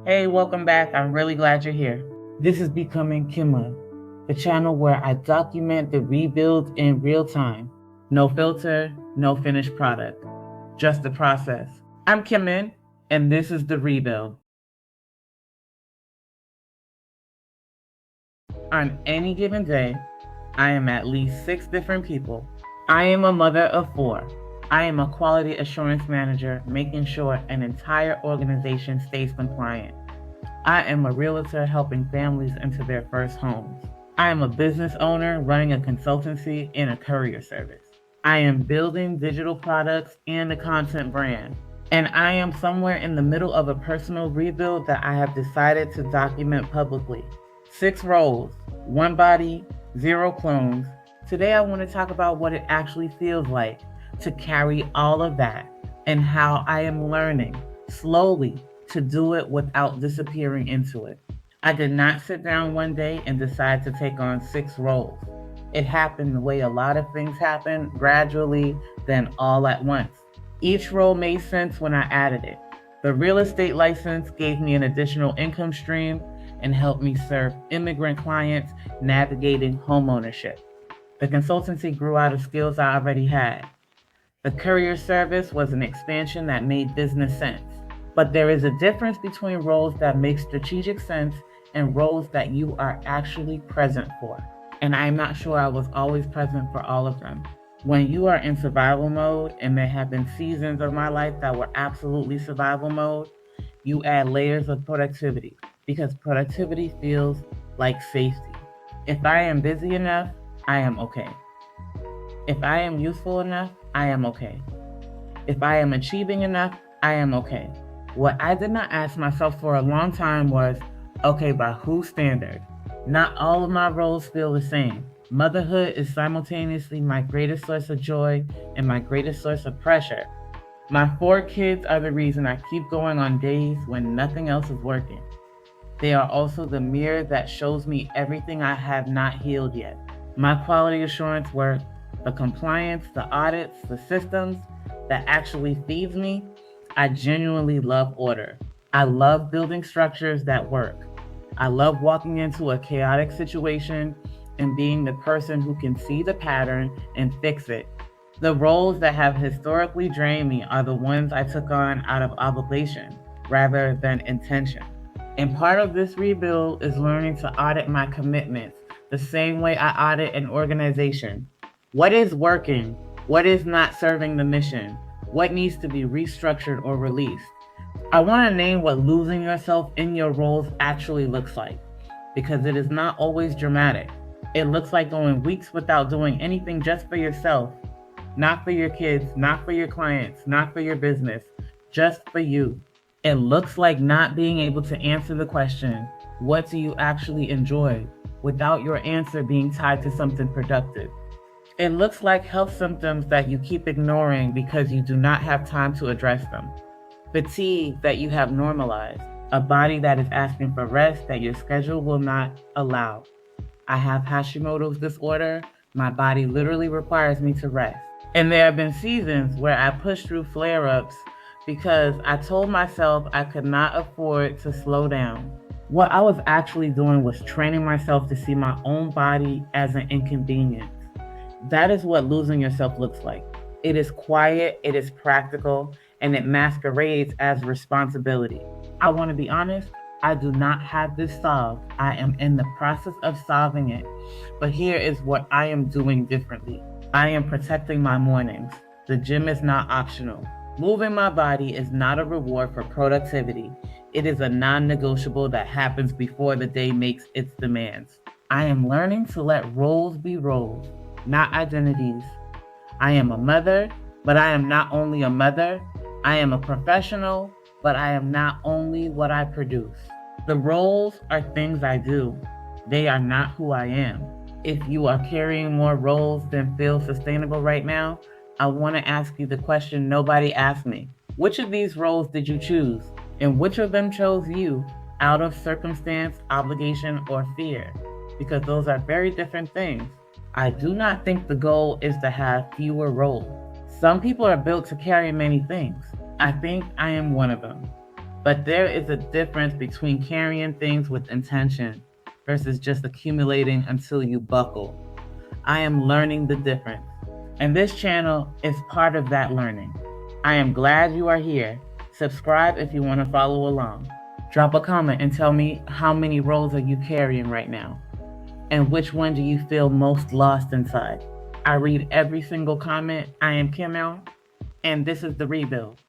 Hey, welcome back. I'm really glad you're here. This is Becoming Kimeh, the channel where I document the rebuild in real time. No filter, no finished product, just the process. I'm Kimeh, and this is the rebuild. On any given day, I am at least 6 different people. I am a mother of 4. I am a quality assurance manager, making sure an entire organization stays compliant. I am a realtor helping families into their first homes. I am a business owner running a consultancy and a courier service. I am building digital products and a content brand. And I am somewhere in the middle of a personal rebuild that I have decided to document publicly. 6 roles, 1 body, 0 clones. Today I want to talk about what it actually feels like to carry all of that and how I am learning slowly to do it without disappearing into it. I did not sit down one day and decide to take on 6 roles. It happened the way a lot of things happen, gradually, then all at once. Each role made sense when I added it. The real estate license gave me an additional income stream and helped me serve immigrant clients navigating homeownership. The consultancy grew out of skills I already had. The courier service was an expansion that made business sense. But there is a difference between roles that make strategic sense and roles that you are actually present for. And I'm not sure I was always present for all of them. When you are in survival mode, and there have been seasons of my life that were absolutely survival mode, you add layers of productivity because productivity feels like safety. If I am busy enough, I am okay. If I am useful enough, I am okay. If I am achieving enough, I am okay. What I did not ask myself for a long time was, okay, by whose standard? Not all of my roles feel the same. Motherhood is simultaneously my greatest source of joy and my greatest source of pressure. My 4 kids are the reason I keep going on days when nothing else is working. They are also the mirror that shows me everything I have not healed yet. My quality assurance work, the compliance, the audits, the systems that actually feeds me, I genuinely love order. I love building structures that work. I love walking into a chaotic situation and being the person who can see the pattern and fix it. The roles that have historically drained me are the ones I took on out of obligation rather than intention. And part of this rebuild is learning to audit my commitments the same way I audit an organization. What is working? What is not serving the mission? What needs to be restructured or released? I want to name what losing yourself in your roles actually looks like, because it is not always dramatic. It looks like going weeks without doing anything just for yourself, not for your kids, not for your clients, not for your business, just for you. It looks like not being able to answer the question, what do you actually enjoy, without your answer being tied to something productive. It looks like health symptoms that you keep ignoring because you do not have time to address them. Fatigue that you have normalized. A body that is asking for rest that your schedule will not allow. I have Hashimoto's disorder. My body literally requires me to rest. And there have been seasons where I pushed through flare ups because I told myself I could not afford to slow down. What I was actually doing was training myself to see my own body as an inconvenience. That is what losing yourself looks like. It is quiet, it is practical, and it masquerades as responsibility. I want to be honest, I do not have this solved. I am in the process of solving it. But here is what I am doing differently. I am protecting my mornings. The gym is not optional. Moving my body is not a reward for productivity. It is a non-negotiable that happens before the day makes its demands. I am learning to let roles be roles, not identities. I am a mother, but I am not only a mother. I am a professional, but I am not only what I produce. The roles are things I do. They are not who I am. If you are carrying more roles than feel sustainable right now, I want to ask you the question nobody asked me. Which of these roles did you choose? And which of them chose you out of circumstance, obligation, or fear? Because those are very different things. I do not think the goal is to have fewer roles. Some people are built to carry many things. I think I am one of them. But there is a difference between carrying things with intention versus just accumulating until you buckle. I am learning the difference, and this channel is part of that learning. I am glad you are here. Subscribe if you want to follow along. Drop a comment and tell me how many roles are you carrying right now, and which one do you feel most lost inside. I read every single comment. I am Kimeh, and this is The Rebuild.